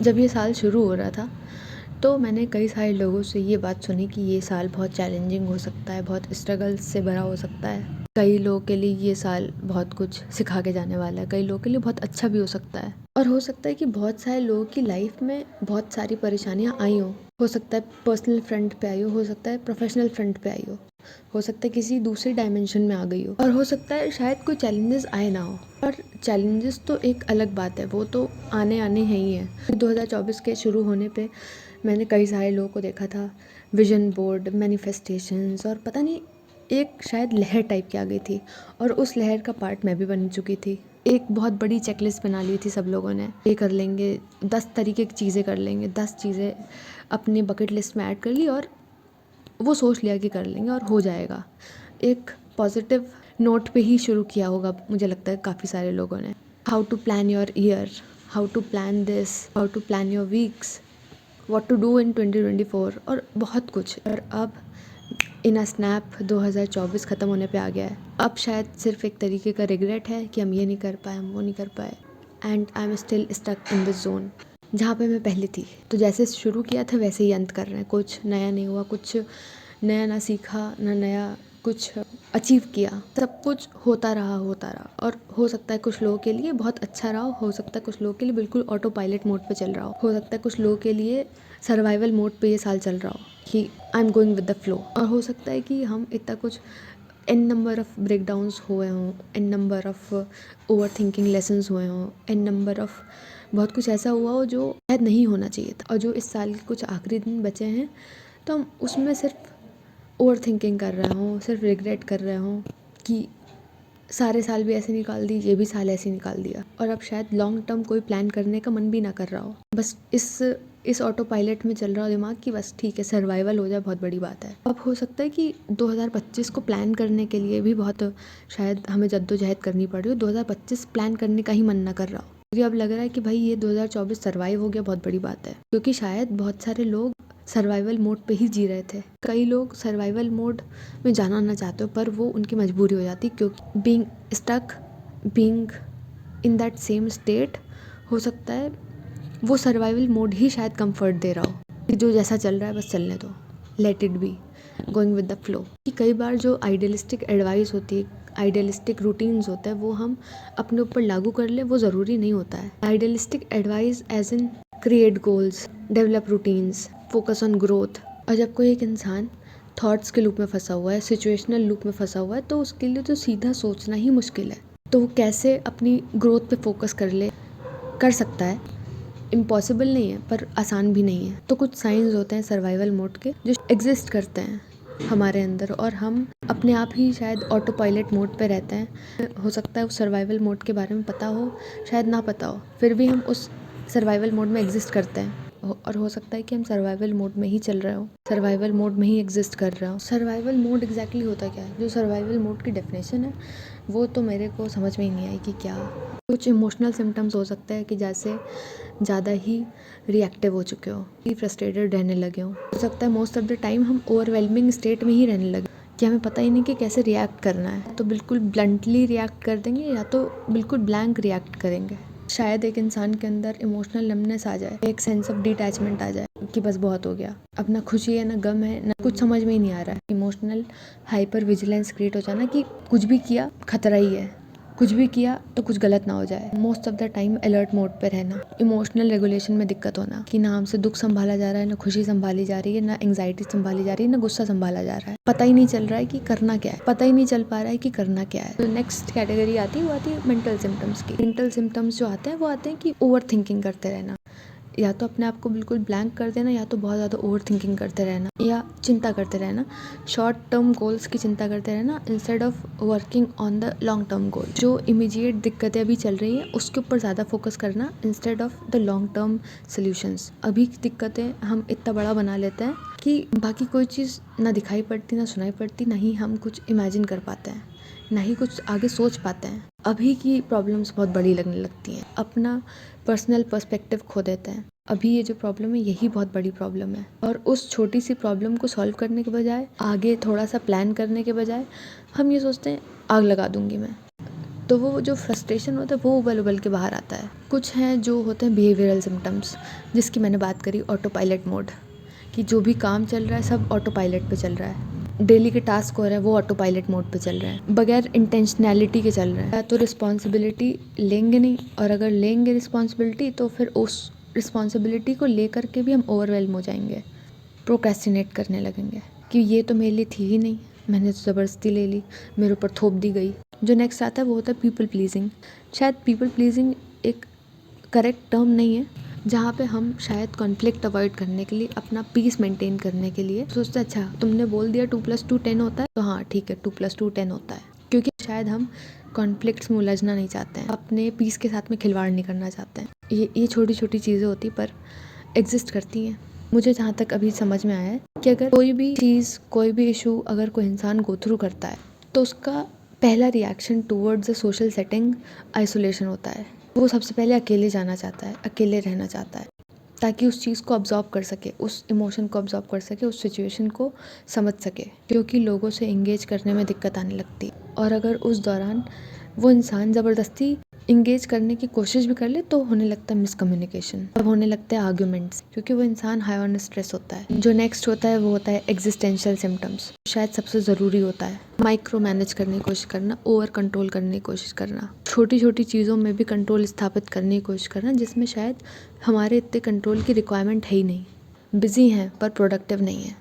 जब ये साल शुरू हो रहा था तो मैंने कई सारे लोगों से ये बात सुनी कि ये साल बहुत चैलेंजिंग हो सकता है, बहुत स्ट्रगल्स से भरा हो सकता है। कई लोगों के लिए ये साल बहुत कुछ सिखा के जाने वाला है, कई लोगों के लिए बहुत अच्छा भी हो सकता है और हो सकता है कि बहुत सारे लोगों की लाइफ में बहुत सारी परेशानियां आई हो सकता है पर्सनल फ्रंट पे आई हो सकता है प्रोफेशनल फ्रंट पे आई हो सकता है किसी दूसरी डायमेंशन में आ गई हो और हो सकता है शायद कोई चैलेंजेस आए ना हो। और चैलेंजेस तो एक अलग बात है, वो तो आने आने ही है। 2024 के शुरू होने पे मैंने कई सारे लोगों को देखा था, विजन बोर्ड, मैनिफेस्टेशंस और पता नहीं एक शायद लहर टाइप की आ गई थी और उस लहर का पार्ट मैं भी बन चुकी थी। एक बहुत बड़ी चेकलिस्ट बना ली थी सब लोगों ने, ये कर लेंगे 10 तरीके की चीज़ें कर लेंगे, 10 चीज़ें अपनी बकेट लिस्ट में ऐड कर ली और वो सोच लिया कि कर लेंगे और हो जाएगा। एक पॉजिटिव नोट पे ही शुरू किया होगा मुझे लगता है काफ़ी सारे लोगों ने। How to plan your year, how to plan this, how to plan your weeks, what to do in 2024 और बहुत कुछ। और अब इन अ स्नैप 2024 ख़त्म होने पे आ गया है। अब शायद सिर्फ एक तरीके का रिग्रेट है कि हम ये नहीं कर पाए, हम वो नहीं कर पाए and I am still stuck in this zone जहाँ पे मैं पहले थी। तो जैसे शुरू किया था वैसे ही अंत कर रहे हैं। कुछ नया नहीं हुआ, कुछ नया ना सीखा, ना नया कुछ अचीव किया। सब कुछ होता रहा और हो सकता है कुछ लोगों के लिए बहुत अच्छा रहा हो सकता है कुछ लोगों के लिए बिल्कुल ऑटो पायलट मोड पे चल रहा हो सकता है कुछ लोगों के लिए सर्वाइवल मोड पे ये साल चल रहा हो कि I am going with the flow. और हो सकता है कि हम इतना कुछ एन नंबर ऑफ ब्रेकडाउन्स हुए हों, an number of over thinking lessons हुए हों, एन नंबर ऑफ बहुत कुछ ऐसा हुआ हो जो शायद नहीं होना चाहिए था। और जो इस साल के कुछ आखिरी दिन बचे हैं तो हम उसमें सिर्फ ओवर थिंकिंग कर रहे हों, सिर्फ रिग्रेट कर रहे हों कि सारे साल भी ऐसे निकाल दी, ये भी साल ऐसे निकाल दिया और अब शायद लॉन्ग टर्म कोई प्लान करने का मन भी ना कर रहा हो। बस इस ऑटो पायलट में चल रहा हो दिमाग कि बस ठीक है सर्वाइवल हो जाए, बहुत बड़ी बात है। अब हो सकता है कि 2025 को प्लान करने के लिए भी बहुत शायद हमें जद्दोजहद करनी पड़ रही हो, 2025 प्लान करने का ही मन ना कर रहा हो क्योंकि अब लग रहा है कि भाई ये 2024 सर्वाइव हो गया, बहुत बड़ी बात है। क्योंकि शायद बहुत सारे लोग सर्वाइवल मोड पे ही जी रहे थे। कई लोग सर्वाइवल मोड में जाना ना चाहते हो पर वो उनकी मजबूरी हो जाती क्योंकि being stuck, being in that same state, हो सकता है वो सर्वाइवल मोड ही शायद कंफर्ट दे रहा हो कि जो जैसा चल रहा है बस चलने दो, let it be, going with the flow. कि कई बार जो आइडियलिस्टिक एडवाइस होती है, आइडियलिस्टिक रूटीन्स होता है वो हम अपने ऊपर लागू कर ले, वो ज़रूरी नहीं होता है। Idealistic advice as in create goals, develop routines, focus on growth. और जब कोई एक इंसान थॉट्स के लूप में फंसा हुआ है, सिचुएशनल लूप में फंसा हुआ है तो उसके लिए तो सीधा सोचना ही मुश्किल है। तो वो कैसे अपनी ग्रोथ पे फोकस कर सकता है, इम्पॉसिबल नहीं है पर आसान भी नहीं है। तो कुछ साइंस होते हैं सर्वाइवल मोड के जो एग्जिस्ट करते हैं हमारे अंदर और हम अपने आप ही शायद ऑटो पायलट मोड पे रहते हैं। हो सकता है उस सर्वाइवल मोड के बारे में पता हो, शायद ना पता हो, फिर भी हम उस सर्वाइवल मोड में एग्जिस्ट करते हैं। और हो सकता है कि हम सर्वाइवल मोड में ही चल रहे हो, सर्वाइवल मोड में ही एग्जिस्ट कर रहे हो। सर्वाइवल मोड एग्जैक्टली होता क्या है? जो सर्वाइवल मोड की डेफिनेशन है वो तो मेरे को समझ में ही नहीं आई कि क्या। कुछ इमोशनल सिम्टम्स हो सकते हैं कि जैसे ज़्यादा ही रिएक्टिव हो चुके हो, कि फ्रस्ट्रेटेड रहने लगे हो सकता है मोस्ट ऑफ द टाइम हम ओवरवेलमिंग स्टेट में ही रहने लगे कि हमें पता ही नहीं कि कैसे रिएक्ट करना है। तो बिल्कुल ब्लंटली रिएक्ट कर देंगे या तो बिल्कुल ब्लैंक रिएक्ट करेंगे। शायद एक इंसान के अंदर इमोशनल नमनेस आ जाए, एक सेंस ऑफ डिटैचमेंट आ जाए कि बस बहुत हो गया, अब ना खुशी है ना गम है ना कुछ समझ में ही नहीं आ रहा है। इमोशनल हाइपर विजिलेंस क्रिएट हो जाना कि कुछ भी किया खतरा ही है, कुछ भी किया तो कुछ गलत ना हो जाए। Most of the time alert mode पे रहना, इमोशनल रेगुलेशन में दिक्कत होना कि ना हमसे दुख संभाला जा रहा है, ना खुशी संभाली जा रही है, ना एंग्जाइटी संभाली जा रही है, ना गुस्सा संभाला जा रहा है। पता ही नहीं चल रहा है कि करना क्या है, पता ही नहीं चल पा रहा है कि करना क्या है। तो नेक्स्ट कैटेगरी आती है वो आती है मेंटल सिम्टम्स की। मेंटल सिम्टम्स जो आते हैं वो आते हैं कि ओवर थिंकिंग करते रहना, या तो अपने आप को बिल्कुल ब्लैंक कर देना या तो बहुत ज़्यादा ओवर थिंकिंग करते रहना या चिंता करते रहना, शॉर्ट टर्म गोल्स की चिंता करते रहना instead of working on the long term goal. जो इमीडिएट दिक्कतें अभी चल रही हैं उसके ऊपर ज़्यादा फोकस करना instead of the long term solutions. अभी की दिक्कतें हम इतना बड़ा बना लेते हैं कि बाकी कोई चीज़ ना दिखाई पड़ती, ना सुनाई पड़ती, ना ही हम कुछ इमेजिन कर पाते हैं, ना ही कुछ आगे सोच पाते हैं। अभी की प्रॉब्लम्स बहुत बड़ी लगने लगती हैं, अपना पर्सनल पर्सपेक्टिव खो देते हैं। अभी ये जो प्रॉब्लम है यही बहुत बड़ी प्रॉब्लम है और उस छोटी सी प्रॉब्लम को सॉल्व करने के बजाय, आगे थोड़ा सा प्लान करने के बजाय हम ये सोचते हैं आग लगा दूंगी मैं, तो वो जो फ्रस्ट्रेशन होता है वो उबल उबल के बाहर आता है। कुछ हैं जो होते हैं बिहेवियरल सिम्टम्स, जिसकी मैंने बात करी, ऑटो पायलट मोड, कि जो भी काम चल रहा है सब ऑटो पायलट पे चल रहा है। डेली के टास्क हो रहे हैं वो ऑटो पायलट मोड पे चल रहे हैं, बगैर इंटेंशनैलिटी के चल रहे हैं। तो रिस्पॉन्सिबिलिटी लेंगे नहीं, और अगर लेंगे रिस्पॉन्सिबिलिटी तो फिर उस रिस्पॉन्सिबिलिटी को लेकर के भी हम ओवरवेल्म हो जाएंगे, प्रोक्रेस्टिनेट करने लगेंगे कि ये तो मेरे लिए थी ही नहीं, मैंने तो ज़बरदस्ती ले ली, मेरे ऊपर थोप दी गई। जो नेक्स्ट आता है वो होता है पीपल प्लीजिंग। शायद पीपल प्लीजिंग एक करेक्ट टर्म नहीं है, जहाँ पे हम शायद कॉन्फ्लिक्ट अवॉइड करने के लिए, अपना पीस मेंटेन करने के लिए सोचते अच्छा तुमने बोल दिया 2+2 10 होता है तो हाँ ठीक है 2+2 10 होता है, क्योंकि शायद हम कॉन्फ्लिक्ट्स में उलझना नहीं चाहते हैं, अपने पीस के साथ में खिलवाड़ नहीं करना चाहते हैं। ये छोटी छोटी चीज़ें होती पर एग्जिस्ट करती हैं। मुझे जहाँ तक अभी समझ में आया है कि अगर कोई भी चीज़, कोई भी इशू अगर कोई इंसान गो थ्रू करता है तो उसका पहला reaction towards a social setting isolation होता है। वो सबसे पहले अकेले जाना चाहता है, अकेले रहना चाहता है, ताकि उस चीज़ को ऑब्जॉर्व कर सके, उस इमोशन को ऑब्जॉर्व कर सके, उस सिचुएशन को समझ सके, क्योंकि लोगों से इंगेज करने में दिक्कत आने लगती है। और अगर उस दौरान वो इंसान ज़बरदस्ती इंगेज करने की कोशिश भी कर ले तो होने लगता है मिसकम्युनिकेशन, अब होने लगते हैं आर्ग्यूमेंट्स, क्योंकि वो इंसान हाई ऑन स्ट्रेस होता है। जो नेक्स्ट होता है वो होता है एग्जिस्टेंशियल सिम्टम्स, शायद सबसे ज़रूरी होता है। माइक्रो मैनेज करने की कोशिश करना, ओवर कंट्रोल करने की कोशिश करना, छोटी छोटी चीज़ों में भी कंट्रोल स्थापित करने की कोशिश करना, जिसमें शायद हमारे इतने कंट्रोल की रिक्वायरमेंट है ही नहीं। बिजी हैं पर प्रोडक्टिव नहीं है,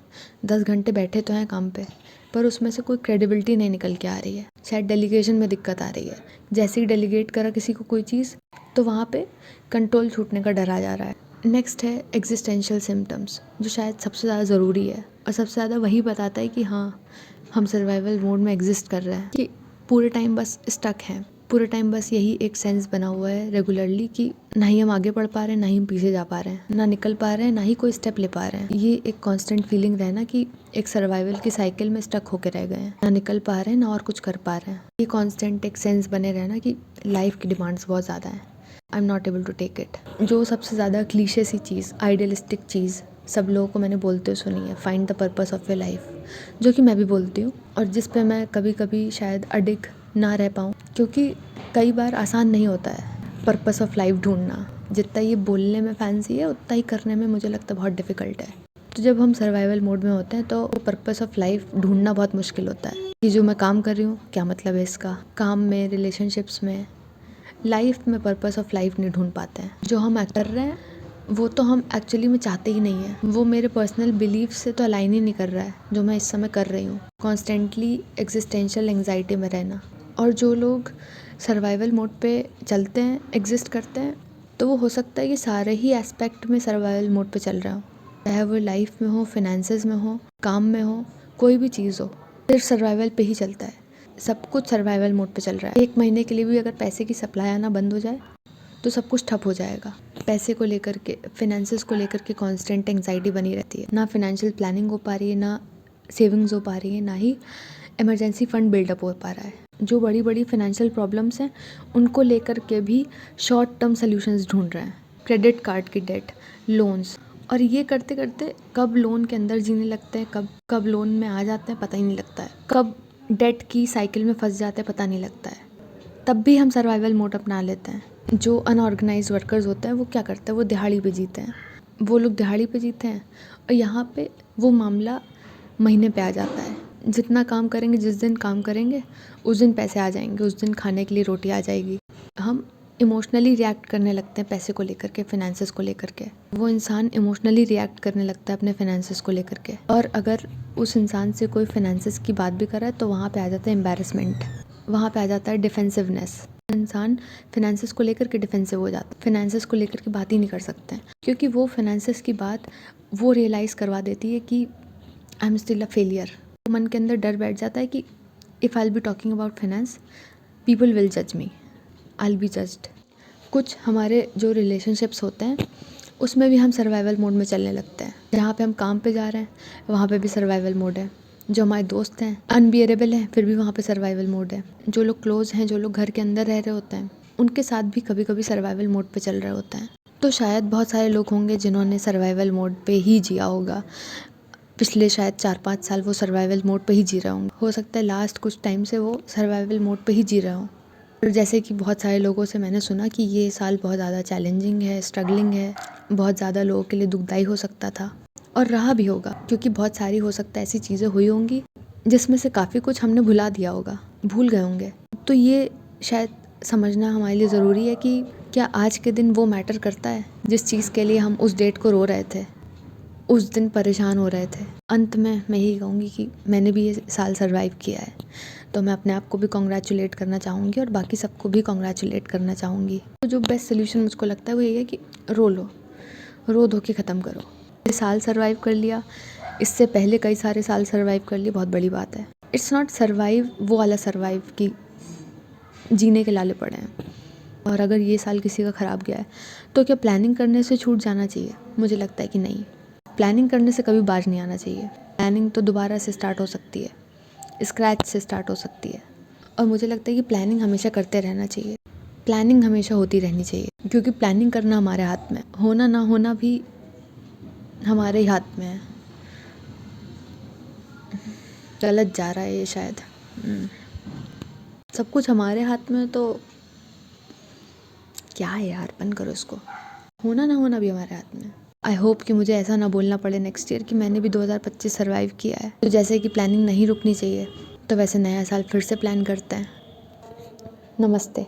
10 घंटे बैठे तो हैं काम पे, पर उसमें से कोई क्रेडिबिलिटी नहीं निकल के आ रही है। शायद डेलीगेशन में दिक्कत आ रही है, जैसे ही डेलीगेट करा किसी को कोई चीज़ तो वहाँ पे कंट्रोल छूटने का डर आ जा रहा है। नेक्स्ट है एग्जिस्टेंशियल सिम्टम्स, जो शायद सबसे ज़्यादा ज़रूरी है और सबसे ज़्यादा वही बताता है कि हाँ हम सर्वाइवल मोड में एग्जिस्ट कर रहे हैं, कि पूरे टाइम बस स्टक हैं, पूरे टाइम बस यही एक सेंस बना हुआ है रेगुलरली कि ना ही हम आगे बढ़ पा रहे हैं, ना ही हम पीछे जा पा रहे हैं, ना निकल पा रहे हैं, ना ही कोई स्टेप ले पा रहे हैं। ये एक कांस्टेंट फीलिंग रहना कि एक सर्वाइवल की साइकिल में स्टक होकर रह गए हैं, ना निकल पा रहे हैं ना और कुछ कर पा रहे हैं। ये कांस्टेंट एक सेंस बने रहना कि लाइफ की डिमांड्स बहुत ज़्यादा हैं, I am not able to take it. जो सबसे ज़्यादा क्लीशे सी चीज़, आइडियलिस्टिक चीज़ सब लोगों को मैंने बोलते हुए सुनी है, find the purpose of your life, जो कि मैं भी बोलती हूँ और जिस पे मैं कभी कभी शायद अडिग ना रह पाऊँ, क्योंकि कई बार आसान नहीं होता है पर्पस ऑफ लाइफ ढूंढना। जितना ये बोलने में फैंसी है उतना ही करने में मुझे लगता है बहुत डिफ़िकल्ट है। तो जब हम सर्वाइवल मोड में होते हैं तो पर्पस ऑफ लाइफ ढूंढना बहुत मुश्किल होता है कि जो मैं काम कर रही हूँ क्या मतलब है इसका, काम में, रिलेशनशिप्स में, लाइफ में पर्पस ऑफ लाइफ नहीं ढूंढ पाते हैं। जो हम कर रहे हैं वो तो हम एक्चुअली में चाहते ही नहीं है, वो मेरे पर्सनल बिलीफ से तो अलाइन ही नहीं कर रहा है जो मैं इस समय कर रही हूँ। कॉन्स्टेंटली एग्जिस्टेंशियल एंग्जाइटी में रहना। और जो लोग सर्वाइवल मोड पे चलते हैं, एग्जिस्ट करते हैं, तो वो हो सकता है कि सारे ही एस्पेक्ट में सर्वाइवल मोड पे चल रहा हो, चाहे वो लाइफ में हो, फाइनेंसेस में हो, काम में हो, कोई भी चीज़ हो, सिर्फ सर्वाइवल पे ही चलता है। सब कुछ सर्वाइवल मोड पे चल रहा है। 1 महीने के लिए भी अगर पैसे की सप्लाई आना बंद हो जाए तो सब कुछ ठप हो जाएगा। पैसे को लेकर के, फाइनेंसेस को लेकर के कांस्टेंट एंग्जाइटी बनी रहती है। ना फाइनेंशियल प्लानिंग हो पा रही है, ना सेविंग्स हो पा रही है, ना ही इमरजेंसी फंड बिल्डअप हो पा रहा है। जो बड़ी बड़ी फाइनेंशियल प्रॉब्लम्स हैं उनको लेकर के भी शॉर्ट टर्म सॉल्यूशंस ढूंढ रहे हैं। क्रेडिट कार्ड की डेट, लोन्स, और ये करते करते कब लोन के अंदर जीने लगते हैं, कब लोन में आ जाते हैं पता ही नहीं लगता है, कब डेट की साइकिल में फंस जाते हैं पता नहीं लगता है। तब भी हम सर्वाइवल मोड अपना लेते हैं। जो अनऑर्गेनाइज्ड वर्कर्स होते हैं वो क्या करते हैं, वो दिहाड़ी पे जीते हैं, वो लोग दिहाड़ी पे जीते हैं। और यहाँ पे वो मामला महीने पे आ जाता है। जितना काम करेंगे, जिस दिन काम करेंगे उस दिन पैसे आ जाएंगे, उस दिन खाने के लिए रोटी आ जाएगी। हम इमोशनली रिएक्ट करने लगते हैं पैसे को लेकर के, फाइनेंसेस को लेकर के। वो इंसान इमोशनली रिएक्ट करने लगता है अपने फाइनेंसेस को लेकर के। और अगर उस इंसान से कोई फाइनेंसेस की बात भी कर रहा है तो वहाँ पे आ जाता है एम्बैरेसमेंट, वहाँ पे आ जाता है डिफेंसिवनेस। इंसान फाइनेंसेस को लेकर के डिफेंसिव हो जाता है, फाइनेंसेस को लेकर के बात ही नहीं कर सकते हैं, क्योंकि वो फाइनेंसेस की बात वो रियलाइज़ करवा देती है कि आई एम स्टिल अ फेलियर। मन के अंदर डर बैठ जाता है कि if I will be talking about finance, people will जज मी, आई विल बी जज्ड। कुछ हमारे जो रिलेशनशिप्स होते हैं उसमें भी हम सर्वाइवल मोड में चलने लगते हैं। जहाँ पे हम काम पे जा रहे हैं वहाँ पे भी सर्वाइवल मोड है। जो हमारे दोस्त हैं अनबियरेबल हैं फिर भी वहाँ पे सर्वाइवल मोड है। जो लोग क्लोज हैं, जो लोग घर के अंदर रह रहे होते हैं, उनके साथ भी कभी कभी सर्वाइवल मोड पे चल रहे होते हैं। तो शायद बहुत सारे लोग होंगे जिन्होंने सर्वाइवल मोड पे ही जिया होगा। पिछले शायद 4-5 साल वो सर्वाइवल मोड पे ही जी रहे होंगे। हो सकता है लास्ट कुछ टाइम से वो सर्वाइवल मोड पे ही जी रहे हों। और जैसे कि बहुत सारे लोगों से मैंने सुना कि ये साल बहुत ज़्यादा चैलेंजिंग है, स्ट्रगलिंग है, बहुत ज़्यादा लोगों के लिए दुखदाई हो सकता था और रहा भी होगा, क्योंकि बहुत सारी हो सकता है ऐसी चीज़ें हुई होंगी जिसमें से काफ़ी कुछ हमने भुला दिया होगा, भूल गए होंगे। तो ये शायद समझना हमारे लिए ज़रूरी है कि क्या आज के दिन वो मैटर करता है जिस चीज़ के लिए हम उस डेट को रो रहे थे, उस दिन परेशान हो रहे थे। अंत में मैं यही कहूँगी कि मैंने भी ये साल सर्वाइव किया है, तो मैं अपने आप को भी कॉन्ग्रेचुलेट करना चाहूँगी और बाकी सबको भी कॉन्ग्रेचुलेट करना चाहूँगी। तो जो बेस्ट सोल्यूशन मुझको लगता है वो ये है कि रो धो के ख़त्म करो। ये साल सर्वाइव कर लिया, इससे पहले कई सारे साल सर्वाइव कर लिए, बहुत बड़ी बात है। इट्स नॉट सर्वाइव वो वाला सर्वाइव कि जीने के लाले पड़े हैं। और अगर ये साल किसी का ख़राब गया है तो क्या प्लानिंग करने से छूट जाना चाहिए? मुझे लगता है कि नहीं, प्लानिंग करने से कभी बाज नहीं आना चाहिए। प्लानिंग तो दोबारा से स्टार्ट हो सकती है, स्क्रैच से स्टार्ट हो सकती है, और मुझे लगता है कि प्लानिंग हमेशा करते रहना चाहिए। प्लानिंग हमेशा होती रहनी चाहिए, क्योंकि प्लानिंग करना हमारे हाथ में, होना ना होना भी हमारे ही हाथ में है। गलत जा रहा है ये शायद। सब कुछ हमारे हाथ में, तो क्या है यार, बंद करो इसको। होना ना होना भी हमारे हाथ में। आई होप कि मुझे ऐसा ना बोलना पड़े नेक्स्ट ईयर कि मैंने भी 2025 सर्वाइव किया है। तो जैसे कि प्लानिंग नहीं रुकनी चाहिए, तो वैसे नया साल फिर से प्लान करते हैं। नमस्ते।